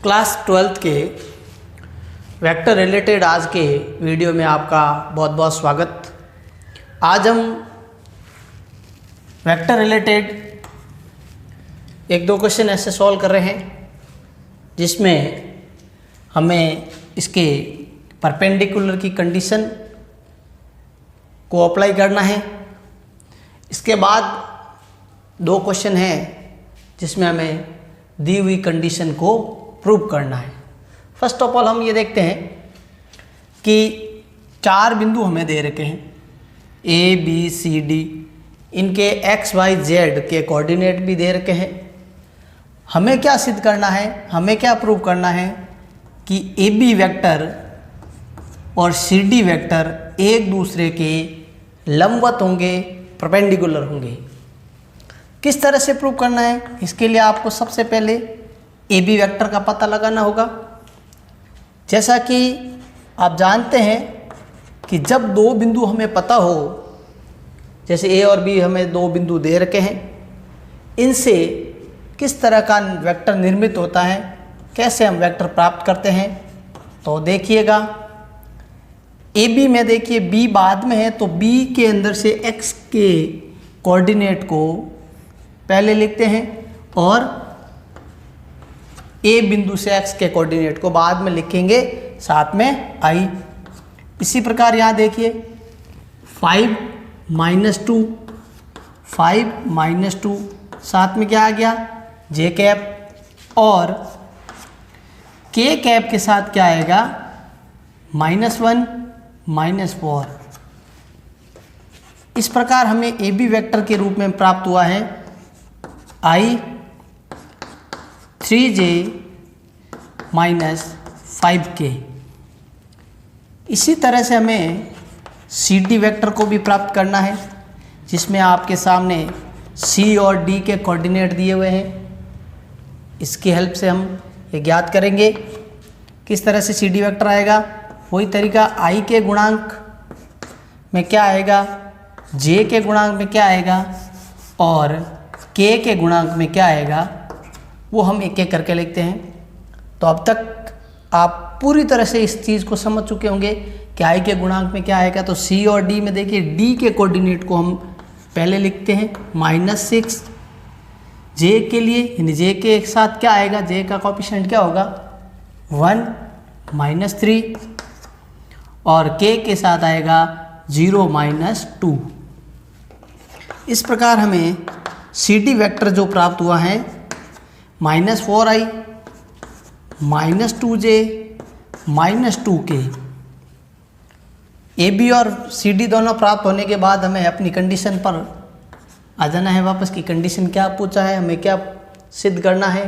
Class 12th के vector related आज के वीडियो में आपका बहुत बहुत स्वागत। आज हम वेक्टर रिलेटेड एक दो क्वेश्चन ऐसे सॉल्व कर रहे हैं जिसमें हमें इसके परपेंडिकुलर की कंडीशन को अप्लाई करना है। इसके बाद दो क्वेश्चन हैं जिसमें हमें दी हुई कंडीशन को प्रूव करना है। फर्स्ट ऑफ ऑल हम ये देखते हैं कि चार बिंदु हमें दे रखे हैं ए बी सी डी, इनके एक्स वाई जेड के कोऑर्डिनेट भी दे रखे हैं। हमें क्या सिद्ध करना है, हमें क्या प्रूव करना है कि ए बी वेक्टर और सी डी वेक्टर एक दूसरे के लंबवत होंगे, परपेंडिकुलर होंगे। किस तरह से प्रूव करना है, इसके लिए आपको सबसे पहले ए बी वेक्टर का पता लगाना होगा। जैसा कि आप जानते हैं कि जब दो बिंदु हमें पता हो, जैसे ए और बी हमें दो बिंदु दे रखे हैं, इनसे किस तरह का वेक्टर निर्मित होता है, कैसे हम वेक्टर प्राप्त करते हैं, तो देखिएगा। ए बी में देखिए बी बाद में है, तो बी के अंदर से एक्स के कोऑर्डिनेट को पहले लिखते हैं और ए बिंदु से एक्स के कोऑर्डिनेट को बाद में लिखेंगे, साथ में आई। इसी प्रकार यहाँ देखिए 5 - 2, 5 - 2, साथ में क्या आ गया जे कैप, और के कैप के साथ क्या आएगा -1 -4। इस प्रकार हमें ए बी वेक्टर के रूप में प्राप्त हुआ है I 3j - 5k। इसी तरह से हमें सी डी वेक्टर को भी प्राप्त करना है, जिसमें आपके सामने सी और डी के कोऑर्डिनेट दिए हुए हैं। इसकी हेल्प से हम ये ज्ञात करेंगे किस तरह से सी डी वेक्टर आएगा। वही तरीका आई के गुणांक में क्या आएगा, जे के गुणांक में क्या आएगा और के गुणांक में क्या आएगा, वो हम एक एक करके लिखते हैं। तो अब तक आप पूरी तरह से इस चीज़ को समझ चुके होंगे कि आई के गुणांक में क्या आएगा। तो सी और डी में देखिए डी के कोऑर्डिनेट को हम पहले लिखते हैं -6। जे के लिए यानी जे के साथ क्या आएगा, जे का कोएफिशिएंट क्या होगा 1 - 3, और के साथ आएगा 0 - 2। इस प्रकार हमें सी डी वेक्टर जो प्राप्त हुआ है -4i -2j -2k। A B और सी डी दोनों प्राप्त होने के बाद हमें अपनी कंडीशन पर आ जाना है वापस की कंडीशन क्या पूछा है, हमें क्या सिद्ध करना है।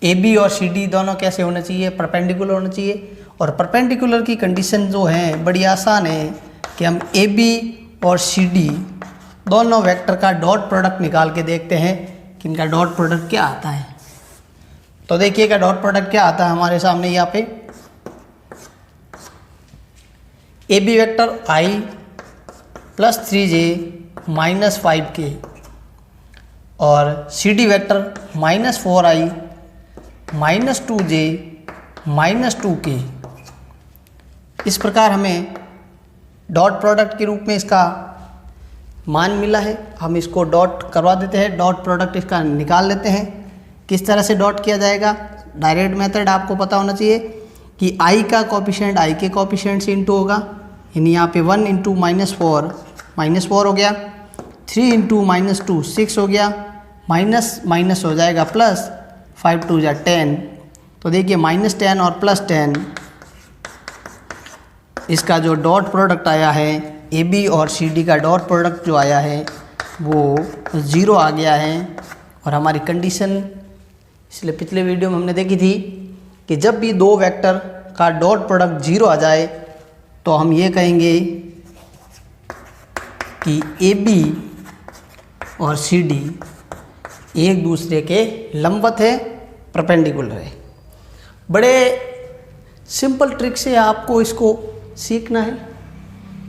ए बी और सी डी दोनों कैसे होना चाहिए, परपेंडिकुलर होना चाहिए। और परपेंडिकुलर की कंडीशन जो है बड़ी आसान है कि हम ए बी और सी डी दोनों वेक्टर का डॉट प्रोडक्ट निकाल के देखते हैं कि इनका डॉट प्रोडक्ट क्या आता है। तो देखिएगा डॉट प्रोडक्ट क्या आता है हमारे सामने यहाँ पे। ए B vector I + 3j - 5k और C D vector -4i -2j -2k। इस प्रकार हमें डॉट प्रोडक्ट के रूप में इसका मान मिला है। हम इसको डॉट करवा देते हैं, डॉट प्रोडक्ट इसका निकाल लेते हैं। किस तरह से डॉट किया जाएगा, डायरेक्ट मेथड आपको पता होना चाहिए कि i का कोएफिशिएंट i के कोएफिशिएंट से इंटू होगा, यानी यहाँ पे 1 × -4 हो गया, 3 × -2 6 हो गया, माइनस हो जाएगा प्लस, 5 × 2 = 10। तो देखिए -10 और +10, इसका जो डॉट प्रोडक्ट आया है ए बी और सी डी का डॉट प्रोडक्ट जो आया है वो 0 आ गया है। और हमारी कंडीशन इसलिए पिछले वीडियो में हमने देखी थी कि जब भी दो वेक्टर का डॉट प्रोडक्ट 0 आ जाए तो हम ये कहेंगे कि ए बी और सी डी एक दूसरे के लंबवत है, परपेंडिकुलर है। बड़े सिंपल ट्रिक से आपको इसको सीखना है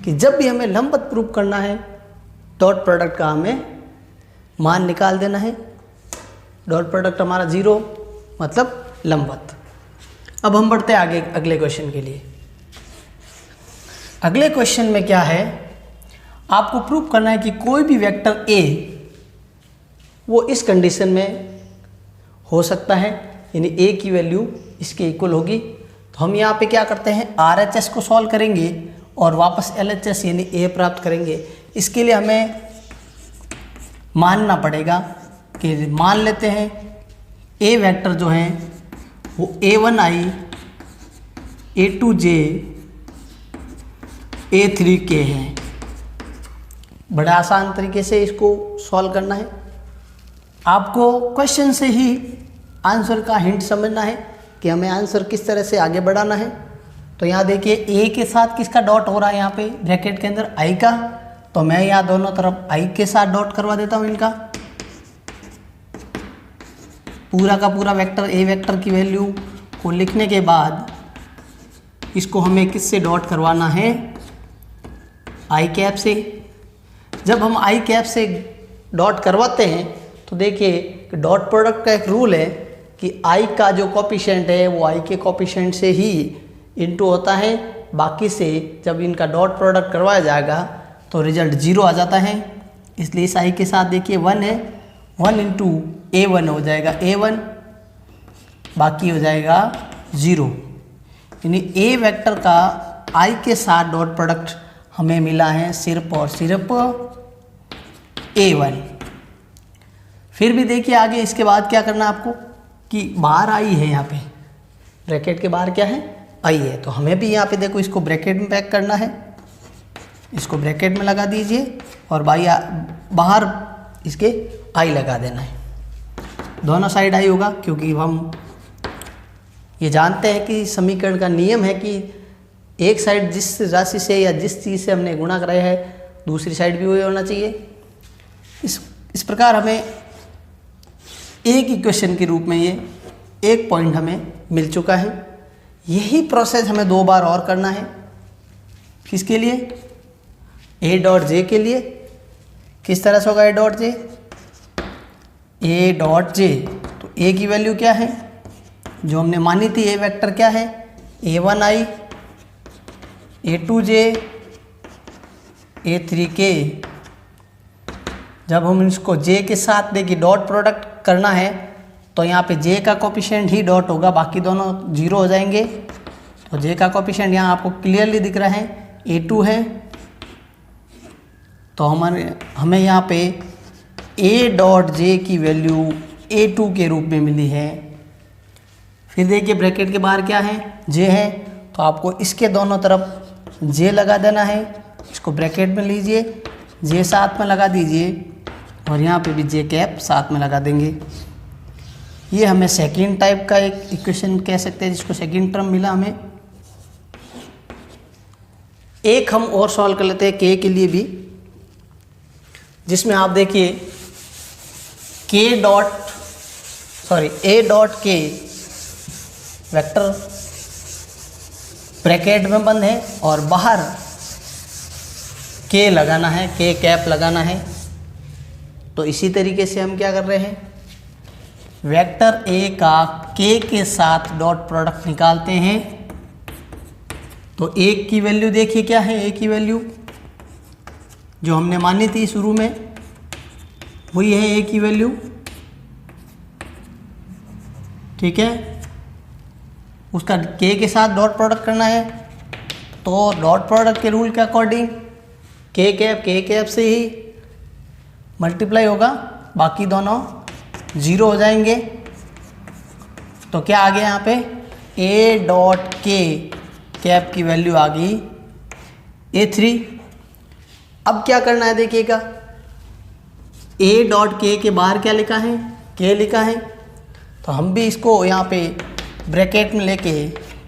कि जब भी हमें लंबवत प्रूव करना है, डॉट प्रोडक्ट का हमें मान निकाल देना है। डॉट प्रोडक्ट हमारा 0 मतलब लंबवत। अब हम बढ़ते हैं आगे अगले क्वेश्चन के लिए। अगले क्वेश्चन में क्या है, आपको प्रूव करना है कि कोई भी वेक्टर ए वो इस कंडीशन में हो सकता है, यानी ए की वैल्यू इसके इक्वल होगी। तो हम यहाँ पे क्या करते हैं, RHS को सॉल्व करेंगे और वापस LHS यानी ए प्राप्त करेंगे। इसके लिए हमें मानना पड़ेगा कि मान लेते हैं ए वेक्टर जो हैं वो A1i A2j A3k हैं। बड़ा आसान तरीके से इसको सॉल्व करना है। आपको क्वेश्चन से ही आंसर का हिंट समझना है कि हमें आंसर किस तरह से आगे बढ़ाना है। तो यहाँ देखिए ए के साथ किसका डॉट हो रहा है, यहाँ पे ब्रैकेट के अंदर आई का। तो मैं यहाँ दोनों तरफ आई के साथ डॉट करवा देता हूँ इनका। पूरा का पूरा वेक्टर ए वेक्टर की वैल्यू को लिखने के बाद इसको हमें किससे डॉट करवाना है, आई कैप से। जब हम आई कैप से डॉट करवाते हैं तो देखिए कि डॉट प्रोडक्ट का एक रूल है कि आई का जो कोफिशिएंट है वो आई के कोफिशिएंट से ही इनटू होता है। बाकी से जब इनका डॉट प्रोडक्ट करवाया जाएगा तो रिजल्ट 0 आ जाता है। इसलिए इस आई के साथ देखिए 1 है, 1 इंटू A1 हो जाएगा A1, बाकी हो जाएगा 0। यानी ए वेक्टर का आई के साथ डॉट प्रोडक्ट हमें मिला है सिर्फ और सिर्फ A1। फिर भी देखिए आगे इसके बाद क्या करना है आपको कि बाहर आई है, यहाँ पे ब्रैकेट के बाहर क्या है, आई है। तो हमें भी यहाँ पे देखो इसको ब्रैकेट में पैक करना है। इसको ब्रैकेट में लगा दीजिए और बाहर इसके आई लगा देना है। दोनों साइड आई होगा, क्योंकि हम ये जानते हैं कि समीकरण का नियम है कि एक साइड जिस राशि से या जिस चीज़ से हमने गुणा कराया है दूसरी साइड भी वही होना चाहिए। इस प्रकार हमें एक इक्वेशन के रूप में ये एक पॉइंट हमें मिल चुका है। यही प्रोसेस हमें 2 बार और करना है। किसके लिए, ए डॉट जे के लिए। किस तरह से होगा ए डॉट जे, ए डॉट जे। तो ए की वैल्यू क्या है जो हमने मानी थी, ए वेक्टर क्या है, A1i A2j A3k। जब हम इसको j के साथ देखिए डॉट प्रोडक्ट करना है तो यहाँ पे j का कोफिशिएंट ही डॉट होगा, बाकी दोनों 0 हो जाएंगे। तो j का कोफिशिएंट यहाँ आपको क्लियरली दिख रहा है A2 है। तो हमें यहाँ पे a डॉट जे की वैल्यू A2 के रूप में मिली है। फिर देखिए ब्रैकेट के बाहर क्या है, j है। तो आपको इसके दोनों तरफ j लगा देना है। इसको ब्रैकेट में लीजिए, j साथ में लगा दीजिए और यहाँ पे भी j कैप साथ में लगा देंगे। ये हमें सेकंड टाइप का एक इक्वेशन कह सकते हैं, जिसको सेकंड टर्म मिला हमें। एक हम और सॉल्व कर लेते हैं k के लिए भी, जिसमें आप देखिए a dot k vector bracket में बंद है और बाहर k लगाना है, k कैप लगाना है। तो इसी तरीके से हम क्या कर रहे हैं, वेक्टर a का k के साथ डॉट प्रोडक्ट निकालते हैं। तो a की वैल्यू देखिए क्या है, a की वैल्यू जो हमने मानी थी शुरू में वही है a की वैल्यू, ठीक है। उसका k के साथ डॉट प्रोडक्ट करना है तो डॉट प्रोडक्ट के रूल के अकॉर्डिंग k कैप से ही मल्टीप्लाई होगा, बाकी दोनों 0 हो जाएंगे। तो क्या आ गया यहाँ पे, a डॉट k कैप की वैल्यू आ गई A3। अब क्या करना है देखिएगा, a डॉट k के बाहर क्या लिखा है, k लिखा है। तो हम भी इसको यहाँ पे ब्रैकेट में लेके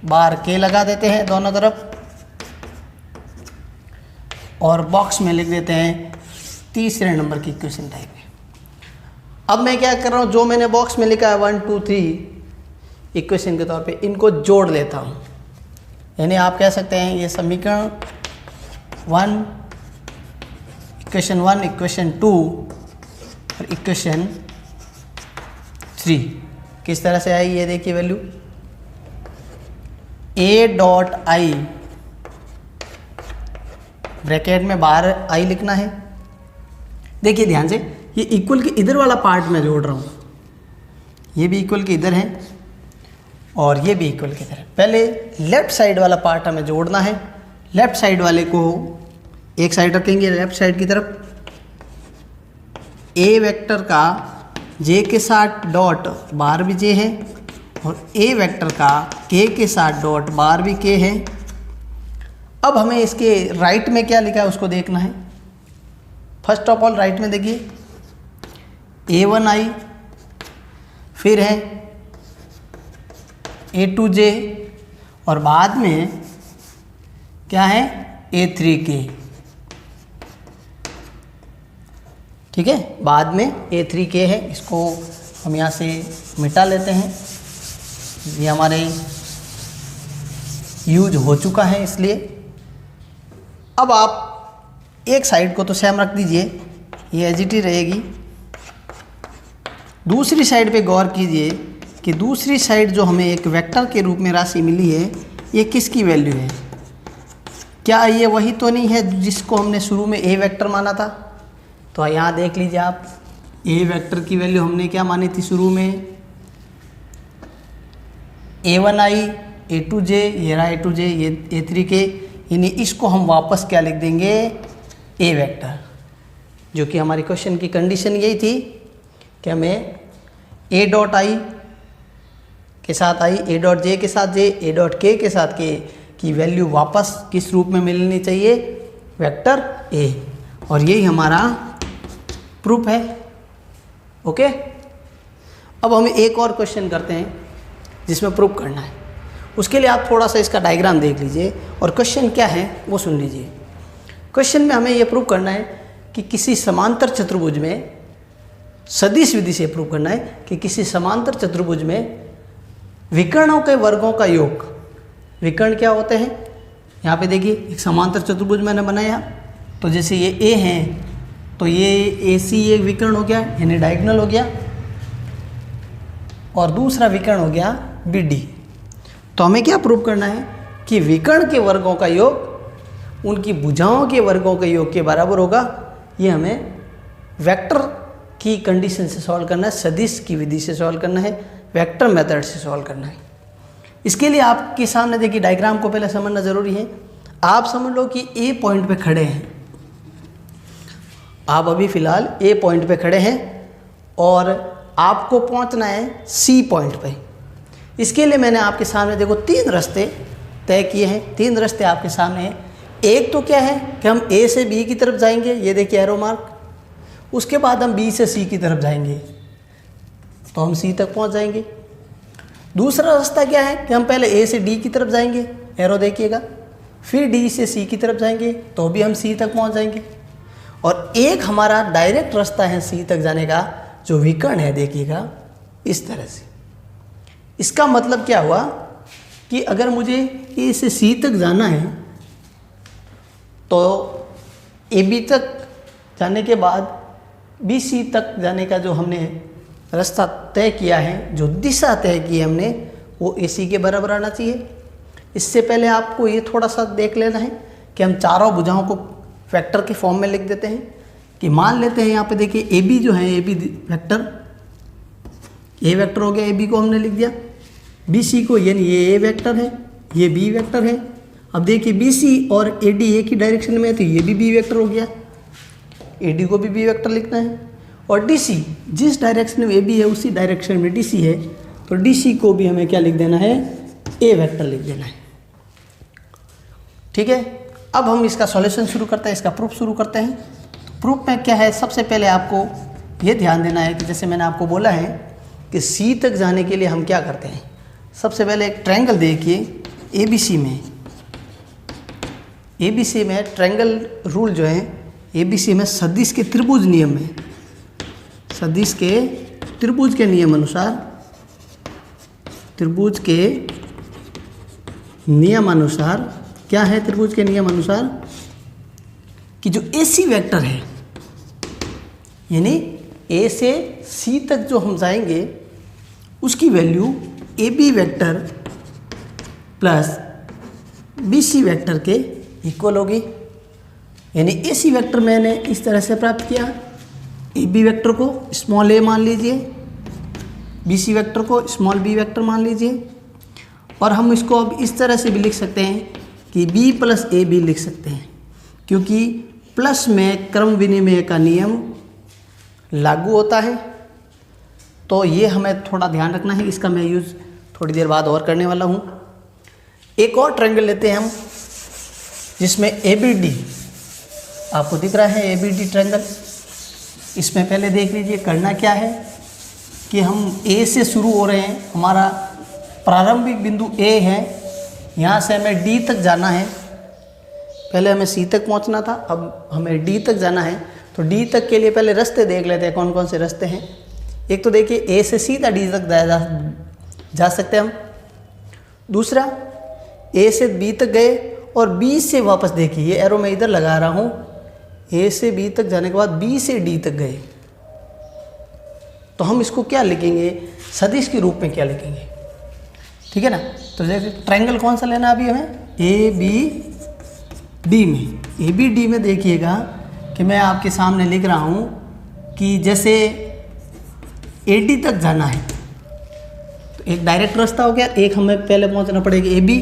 बाहर k लगा देते हैं दोनों तरफ और बॉक्स में लिख देते हैं तीसरे नंबर की इक्वेशन टाइप में। अब मैं क्या कर रहा हूँ, जो मैंने बॉक्स में लिखा है 1 2 3 इक्वेशन के तौर पे इनको जोड़ लेता हूँ। यानी आप कह सकते हैं ये समीकरण 1, इक्वेशन 1, इक्वेशन 2 और इक्वेशन 3 किस तरह से आई ये देखिए value, A dot I, bracket में बाहर आई लिखना है। देखिए ध्यान से, ये इक्वल के इधर वाला पार्ट मैं जोड़ रहा हूँ, ये भी इक्वल के इधर है और ये भी इक्वल के इधर है। पहले लेफ्ट साइड वाला पार्ट हमें जोड़ना है। लेफ्ट साइड वाले को एक साइड रखेंगे लेफ्ट साइड की तरफ, ए वेक्टर का जे के साथ डॉट बाहर भी जे है और ए वेक्टर का के साथ डॉट बाहर भी के है। अब हमें इसके राइट में क्या लिखा है उसको देखना है। फर्स्ट ऑफ ऑल राइट में देखिए A1i, फिर है A2j और बाद में क्या है A3k, ठीक है, बाद में A3k है। इसको हम यहाँ से मिटा लेते हैं, ये हमारे यूज हो चुका है इसलिए। अब आप एक साइड को तो सेम रख दीजिए, ये एज इट ही रहेगी। दूसरी साइड पे गौर कीजिए कि दूसरी साइड जो हमें एक वेक्टर के रूप में राशि मिली है, ये किसकी वैल्यू है? क्या ये वही तो नहीं है जिसको हमने शुरू में ए वेक्टर माना था? तो यहाँ देख लीजिए आप, ए वेक्टर की वैल्यू हमने क्या मानी थी शुरू में, A1i, A2j, ये रहा A2j, ये A3k, यानी इसको हम वापस क्या लिख देंगे, ए वेक्टर, जो कि हमारी क्वेश्चन की कंडीशन यही थी कि हमें ए डॉट आई के साथ आई, ए डॉट जे के साथ जे, ए डॉट के साथ के की वैल्यू वापस किस रूप में मिलनी चाहिए, वेक्टर ए, और यही हमारा प्रूफ है। ओके, अब हम एक और क्वेश्चन करते हैं जिसमें प्रूफ करना है। उसके लिए आप थोड़ा सा इसका डायग्राम देख लीजिए और क्वेश्चन क्या है वो सुन लीजिए। क्वेश्चन में हमें ये प्रूव करना है कि किसी समांतर चतुर्भुज में, सदिश विधि से प्रूव करना है कि किसी समांतर चतुर्भुज में विकर्णों के वर्गों का योग, विकर्ण क्या होते हैं, यहाँ पे देखिए एक समांतर चतुर्भुज मैंने बनाया, तो जैसे ये ए है तो ये ए सी एक विकर्ण हो गया, यानी डायगोनल हो गया, और दूसरा विकर्ण हो गया बी डी। तो हमें क्या प्रूव करना है कि विकर्ण के वर्गों का योग उनकी भुजाओं के वर्गों के योग के बराबर होगा। ये हमें वेक्टर की कंडीशन से सॉल्व करना है, सदिश की विधि से सॉल्व करना है, वेक्टर मेथड से सॉल्व करना है। इसके लिए आपके सामने देखिए डायग्राम को पहले समझना ज़रूरी है। आप समझ लो कि ए पॉइंट पे खड़े हैं, आप अभी फ़िलहाल ए पॉइंट पे खड़े हैं और आपको पहुंचना है सी पॉइंट पे। इसके लिए मैंने आपके सामने देखो 3 रास्ते तय किए हैं, 3 रास्ते आपके सामने हैं। एक तो क्या है कि हम ए से बी की तरफ जाएंगे, ये देखिए एरो मार्क, उसके बाद हम बी से सी की तरफ जाएंगे तो हम सी तक पहुंच जाएंगे। दूसरा रास्ता क्या है कि हम पहले ए से डी की तरफ जाएंगे, एरो देखिएगा, फिर डी से सी की तरफ जाएंगे तो भी हम सी तक पहुंच जाएंगे। और एक हमारा डायरेक्ट रास्ता है सी तक जाने का, जो विकर्ण है देखिएगा इस तरह से। इसका मतलब क्या हुआ कि अगर मुझे ए से सी तक जाना है तो ए बी तक जाने के बाद बी सी तक जाने का जो हमने रास्ता तय किया है, जो दिशा तय की है हमने, वो ए सी के बराबर आना चाहिए। इससे पहले आपको ये थोड़ा सा देख लेना है कि हम चारों भुजाओं को वेक्टर के फॉर्म में लिख देते हैं। कि मान लेते हैं यहाँ पे देखिए ए बी जो है, A B vector, A vector हो गया, ए बी को हमने लिख दिया, बी सी को, यानी ये ए वेक्टर है, ये बी वेक्टर है। अब देखिए बी सी और ए डी एक ही डायरेक्शन में है तो ये भी बी वेक्टर हो गया, ए डी को भी बी वेक्टर लिखना है। और डी सी, जिस डायरेक्शन में ए बी है उसी डायरेक्शन में डी सी है, तो डी सी को भी हमें क्या लिख देना है, ए वेक्टर लिख देना है। ठीक है, अब हम इसका सॉल्यूशन शुरू करते हैं, इसका प्रूफ शुरू करते हैं। तो प्रूफ में क्या है, सबसे पहले आपको ये ध्यान देना है कि जैसे मैंने आपको बोला है कि सी तक जाने के लिए हम क्या करते हैं। सबसे पहले एक ट्रायंगल देखिए ए बी सी में, ए बी सी में ट्रायंगल रूल जो है, ए बी सी में सदिश के त्रिभुज नियम में, सदिश के त्रिभुज के नियम अनुसार, त्रिभुज के नियम अनुसार क्या है, त्रिभुज के नियम अनुसार कि जो ए सी वेक्टर है, यानी ए से सी तक जो हम जाएंगे उसकी value A B vector plus B C vector के इक्वल होगी। यानी ए सी वेक्टर मैंने इस तरह से प्राप्त किया, ए बी वेक्टर को स्मॉल ए मान लीजिए, बी सी वेक्टर को स्मॉल बी वेक्टर मान लीजिए, और हम इसको अब इस तरह से भी लिख सकते हैं कि बी प्लस ए बी लिख सकते हैं, क्योंकि प्लस में क्रम विनिमय का नियम लागू होता है। तो ये हमें थोड़ा ध्यान रखना है, इसका मैं यूज़ थोड़ी देर बाद और करने वाला हूँ। एक और ट्रायंगल लेते हैं हम, जिसमें ए बी डी आपको दिख रहा है, ए बी डी ट्रायंगल। इसमें पहले देख लीजिए करना क्या है कि हम ए से शुरू हो रहे हैं, हमारा प्रारंभिक बिंदु ए है, यहाँ से हमें डी तक जाना है। पहले हमें सी तक पहुँचना था, अब हमें डी तक जाना है। तो डी तक के लिए पहले रास्ते देख लेते हैं, कौन कौन से रास्ते हैं। एक तो देखिए ए से सीधा डी तक जा सकते हैं हम। दूसरा ए से बी तक गए और बी से वापस देखिए, ये एरो मैं इधर लगा रहा हूँ, ए से बी तक जाने के बाद बी से डी तक गए, तो हम इसको क्या लिखेंगे, सदिश के रूप में क्या लिखेंगे, ठीक है ना। तो जैसे ट्रायंगल कौन सा लेना है अभी हमें, ए बी डी में। ए बी डी में देखिएगा कि मैं आपके सामने लिख रहा हूँ कि जैसे ए डी तक जाना है तो एक डायरेक्ट रास्ता हो गया, एक हमें पहले पहुँचना पड़ेगा ए बी,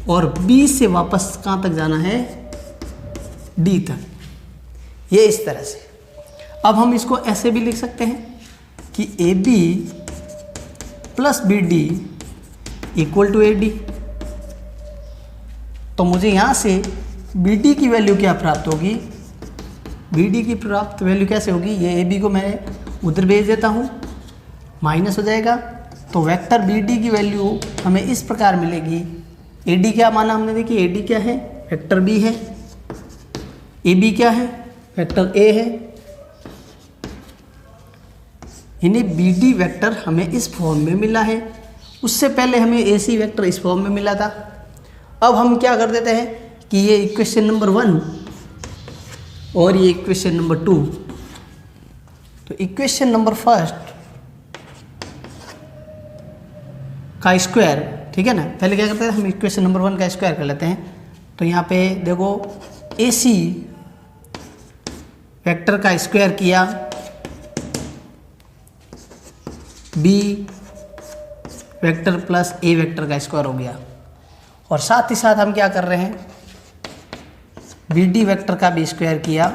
और बी से वापस कहाँ तक जाना है, डी तक। ये इस तरह से। अब हम इसको ऐसे भी लिख सकते हैं कि A B plus B D equal to A D. तो मुझे यहाँ से बी डी की वैल्यू क्या प्राप्त होगी, बी डी की प्राप्त वैल्यू कैसे होगी, ये ए बी को मैं उधर भेज देता हूँ, माइनस हो जाएगा। तो वेक्टर बी डी की वैल्यू हमें इस प्रकार मिलेगी। ए डी क्या माना हमने, देखिए ए डी क्या है, वेक्टर बी है, ए बी क्या है, वेक्टर ए है। यानी बी डी वेक्टर हमें इस फॉर्म में मिला है, उससे पहले हमें ए सी वेक्टर इस फॉर्म में मिला था। अब हम क्या कर देते हैं कि ये इक्वेशन नंबर 1 और ये इक्वेशन नंबर 2, तो इक्वेशन नंबर 1 का स्क्वायर, ठीक है ना। पहले क्या करते हैं हम इक्वेशन नंबर 1 का स्क्वायर कर लेते हैं। तो यहाँ पे देखो ए सी वेक्टर का स्क्वायर किया, बी वेक्टर प्लस ए वेक्टर का स्क्वायर हो गया, और साथ ही साथ हम क्या कर रहे हैं, बी डी वेक्टर का भी स्क्वायर किया,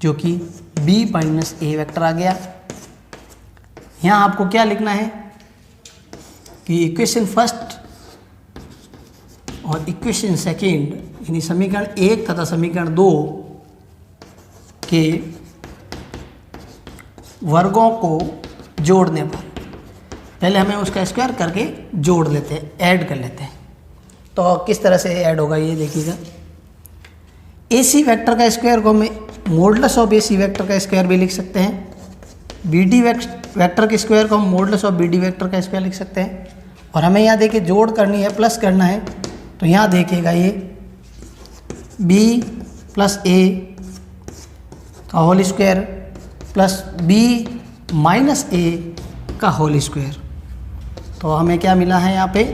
जो कि बी माइनस ए वेक्टर आ गया। यहाँ आपको क्या लिखना है कि इक्वेशन फर्स्ट और इक्वेशन सेकेंड, यानी समीकरण 1 तथा समीकरण 2 के वर्गों को जोड़ने पर पहले हमें उसका स्क्वायर करके जोड़ लेते हैं, ऐड कर लेते हैं। तो किस तरह से ऐड होगा ये देखिएगा। ए सी वेक्टर का स्क्वायर को हमें modulus of A C vector का स्क्वायर भी लिख सकते हैं। बी डी वेक्टर के स्क्वायर को हम modulus of B D vector का स्क्वायर लिख सकते हैं। और हमें यहाँ देखिए जोड़ करनी है, प्लस करना है, तो यहाँ देखिएगा ये बी प्लस ए का whole square plus B minus A का होल स्क्वायर। तो हमें क्या मिला है यहाँ पे,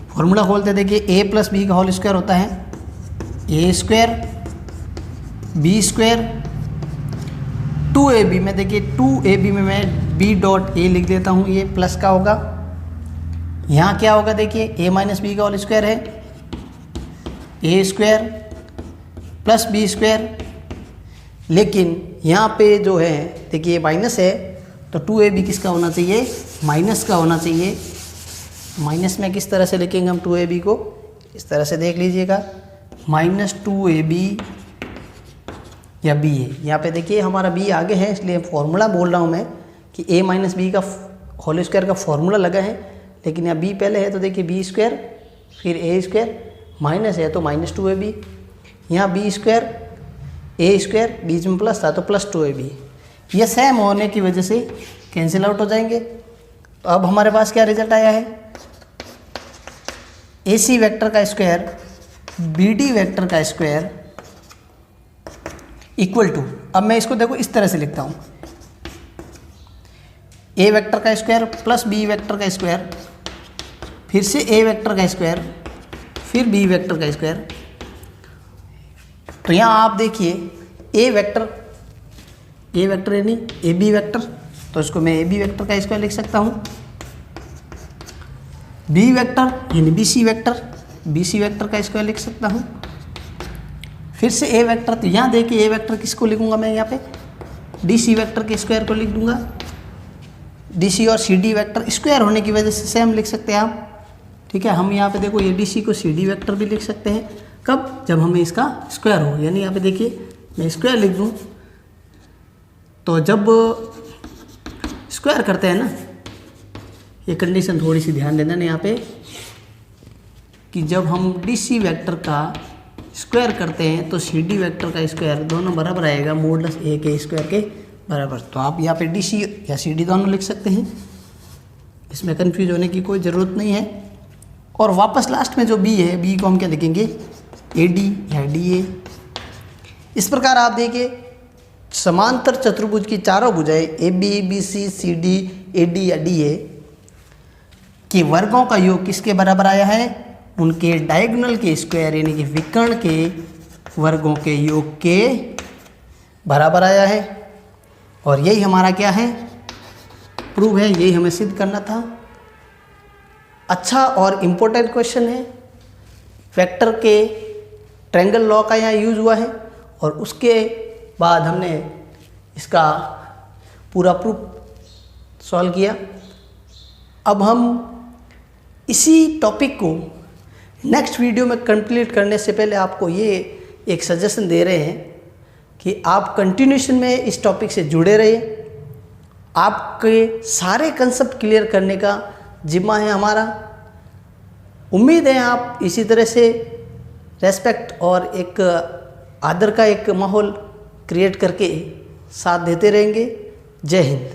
फॉर्मूला खोलते देखिए, ए प्लस बी का होल स्क्वायर होता है ए स्क्वायर बी स्क्वायर 2ab में देखिए 2ab में मैं b डॉट ए लिख देता हूँ, ये प्लस का होगा। यहाँ क्या होगा देखिए, a माइनस बी का होल स्क्वायर है ए स्क्वायर प्लस बी स्क्वायर, लेकिन यहाँ पे जो है देखिए माइनस है, तो 2ab किसका होना चाहिए, माइनस का होना चाहिए। माइनस में किस तरह से लिखेंगे हम 2ab को, इस तरह से देख लीजिएगा, माइनस 2ab या बी है। यहाँ पे देखिए हमारा बी आगे है, इसलिए फॉर्मूला बोल रहा हूँ मैं कि ए माइनस बी का होल स्क्वायर का फॉर्मूला लगा है, लेकिन यहाँ बी पहले है तो देखिए बी स्क्वायर फिर ए स्क्वायर, माइनस है तो माइनस 2ab, यहाँ बी स्क्वायर ए स्क्वायर बीच में प्लस था तो प्लस 2ab। ये सेम होने की वजह से कैंसिल आउट हो जाएंगे। तो अब हमारे पास क्या रिजल्ट आया है, ए सी वेक्टर का स्क्वायर बी डी वेक्टर का स्क्वायर इक्वल टू अब मैं इसको देखो इस तरह से लिखता हूँ, ए वेक्टर का स्क्वायर प्लस बी वेक्टर का स्क्वायर, फिर से ए वेक्टर का स्क्वायर, फिर बी वेक्टर का स्क्वायर। तो यहाँ आप देखिए ए वेक्टर यानी ए बी वेक्टर, तो इसको मैं ए बी वेक्टर का स्क्वायर लिख सकता हूँ। बी वेक्टर यानी बी सी वेक्टर का स्क्वायर लिख सकता हूँ। फिर से ए वेक्टर, तो यहाँ देखिए ए वेक्टर किसको लिखूंगा मैं यहाँ पे, डी सी वेक्टर के स्क्वायर को लिख दूंगा। डी सी और सी डी वेक्टर स्क्वायर होने की वजह से सेम लिख सकते हैं आप, ठीक है। हम यहाँ पे देखो ये डी सी को सी डी वेक्टर भी लिख सकते हैं, कब, जब हमें इसका स्क्वायर हो, यानी यहाँ पे देखिए मैं स्क्वायर लिख दूँ, तो जब स्क्वायर करते हैं ना, ये कंडीशन थोड़ी सी ध्यान देना ना यहाँ पे, कि जब हम डी सी वेक्टर का स्क्वायर करते हैं तो सी डी वेक्टर का स्क्वायर दोनों बराबर आएगा मॉडुलस ए के स्क्वायर के बराबर। तो आप यहाँ पे डी सी या सी डी दोनों लिख सकते हैं, इसमें कन्फ्यूज होने की कोई ज़रूरत नहीं है। और वापस लास्ट में जो बी है, बी को हम क्या लिखेंगे, ए डी या डी ए। इस प्रकार आप देखिए समांतर चतुर्भुज की चारों भुजाएं A B, B C, C D, A D या डी ए के वर्गों का योग किसके बराबर आया है, उनके डायगोनल के स्क्वायर यानी कि विकर्ण के वर्गों के योग के बराबर आया है। और यही हमारा क्या है, प्रूव है, यही हमें सिद्ध करना था। अच्छा और इम्पोर्टेंट क्वेश्चन है, वेक्टर के ट्रायंगल लॉ का यहाँ यूज हुआ है, और उसके बाद हमने इसका पूरा प्रूफ सॉल्व किया। अब हम इसी टॉपिक को नेक्स्ट वीडियो में कंप्लीट करने से पहले आपको ये एक सजेशन दे रहे हैं कि आप कंटिन्यूशन में इस टॉपिक से जुड़े रहिए। आपके सारे कंसेप्ट क्लियर करने का जिम्मा है हमारा। उम्मीद है आप इसी तरह से रेस्पेक्ट और एक आदर का एक माहौल क्रिएट करके साथ देते रहेंगे। जय हिंद।